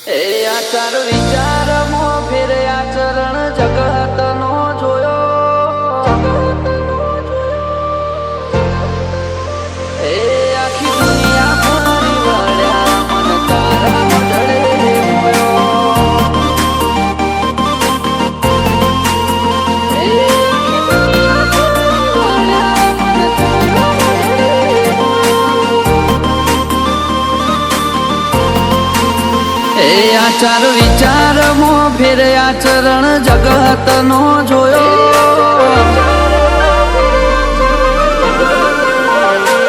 એ આચાર વિચારમાં ફેર આચરણ જગતનો જોયો, એ આખી દુનિયા ફરી વળ્યા મન તારા મઢડે મોયો, એ આખી દુનિયા ફરી વળ્યા મન તારા મઢડે. એ આચાર વિચારમાં ફેર આચરણ જગતનો જોયો,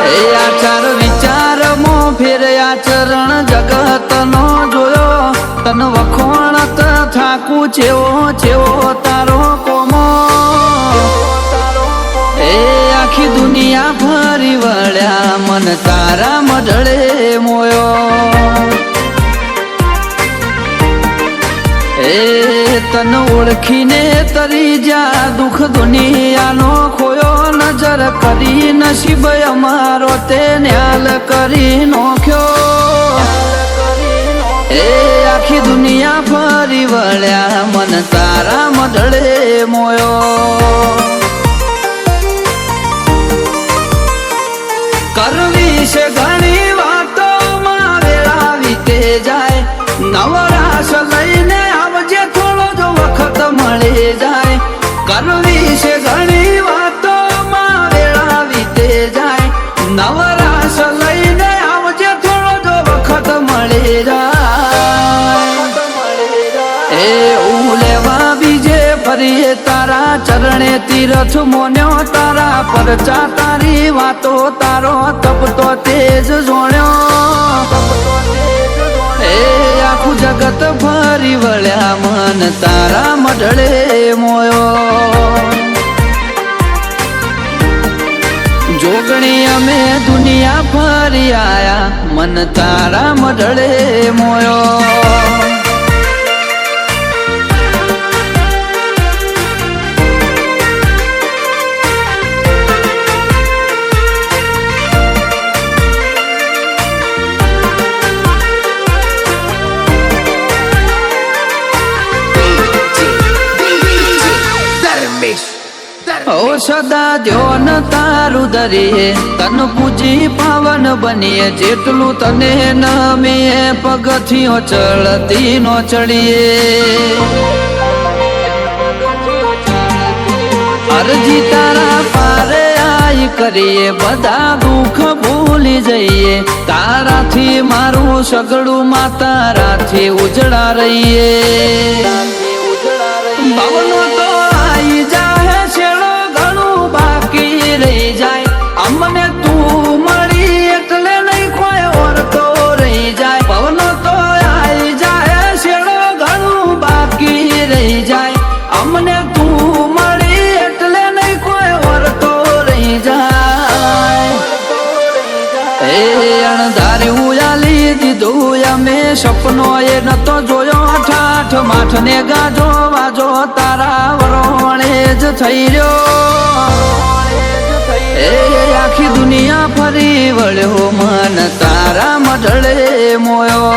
એ આચાર વિચારમાં ફેર આચરણ જગતનો જોયો. તન વખોણત થાકું ચેવો ચેવો તારો કોમો, એ આખી દુનિયા ફરી વળ્યા મન તારા મઢડે મોયો. એ તન ઓળખીને તરી જા દુઃખ દુનિયાનો ખોયો, નજર કરી નસીબ અમારો તે ન્યાલ કરી નોખ્યો. એ આખી દુનિયા ફરી વળ્યા મન તારા મઢડે મોયો. કરવી છે ઘણી વાતો માં વેળા વીતે જાય, નવરાશ લઈને આવજે થોડો જો વખત મળી જાય. કરવી છે ઘણી વાતો માં વેળા વીતે જાય, નવરાશ લઈને આવજે થોડો જો વખત મળી જાય. એ ઉલેવા બીજે ફરીએ તારા ચરણે તીરથ મોન્યો, તારા પરચા તારી વાતો તારો તપતો તેજ જોણ્યો. એ આખું જગત ફરી વળ્યા મન તારા મઢડે મોયો. જોગણી અમે દુનિયા ફરી આયા મન તારા મઢડે મોયો. ઓ સદા ધ્યોન તારું ધરીએ, તન પૂજી પાવન બનીએ, જેટલું તને નમીએ પગથિયો ચડતી નો ચડીએ. અરજી તારા પારે આઈ કરીએ, બધા દુઃખ ભૂલી જઈએ, તારાથી મારું સગડું માં તારાથી ઉજળા રહીએ. ભવનો તો આઈ જાહે છેડો ઘણું બાકી રહી જાય, અમને તું મળી એટલે નહીં કોઈ ઓરતો રહી જાય. ભવનો તો આઈ જાય છેડો ઘણું બાકી રહી જાય, અમને તું મળી એટલે નહીં કોઈ ઓરતો રહી જાય. એ અણધારી ઉયાલી દીધું અમે સપનો એ નતો જોયો, ઠાઠ માઠ ને ગાજો વાજો તારા વરોણે જ થઈ રહ્યો. એ આખી દુનિયા ફરી વળ્યો મન તારા મઢડે મોયો.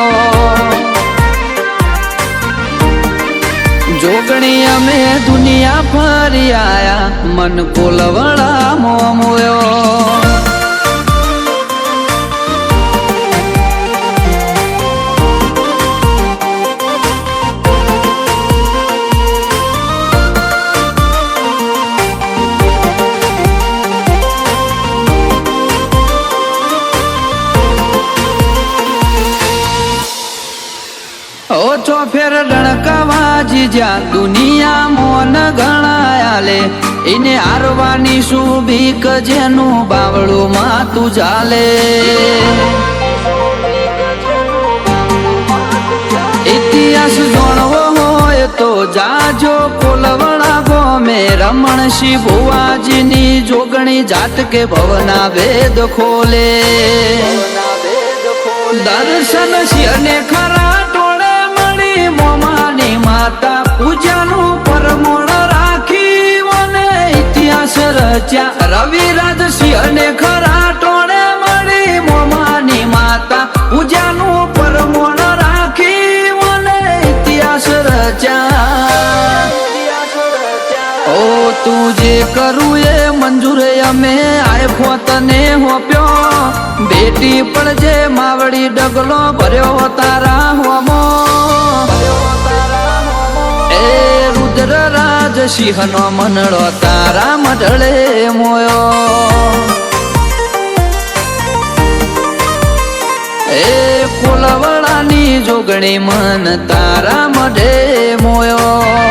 જોગણી અમે દુનિયા ફરી આયા મન કોલવડા મોયો. ઓછો ફેર ડણકાવાજી જ્યાં દુનિયા મોન ગણાયાલે, એને હારવાની શું બીક જેનું બાવળું માં તું ચાલે. ઇતિહાસ જાણવો હોય તો જાજો કોલવડા ગોમે, રમણસિંહ ભુવાજીની જોગણી જાત કે ભવના વેદ ખોલે. દર્શન સિંહને ખરા મોમાની માતા પૂજાનું પરમોણ રાખી મને ઇતિહાસ રચ્યા. રવિરાજ સિંહને ખરા ટોળે મળી મોમાની માતા પૂજાનું પરમોણ રાખી કરું એ મંજૂરે અમે આયફો તને હોપ્યો બેટી પણ જે માવડી ડગલો ભર્યો તારા હોમો એ રુદ્ર રાજ સિંહ નો મનડો તારા મઢળે મોયો એ કુલવડાની જોગણી મન તારા મઢે મોયો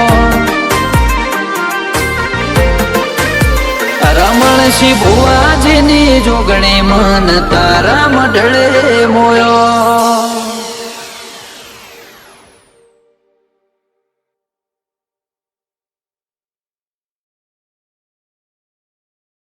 રમણસિંહ ભુવાજીની જોગણી મન તારા મઢળે મોયો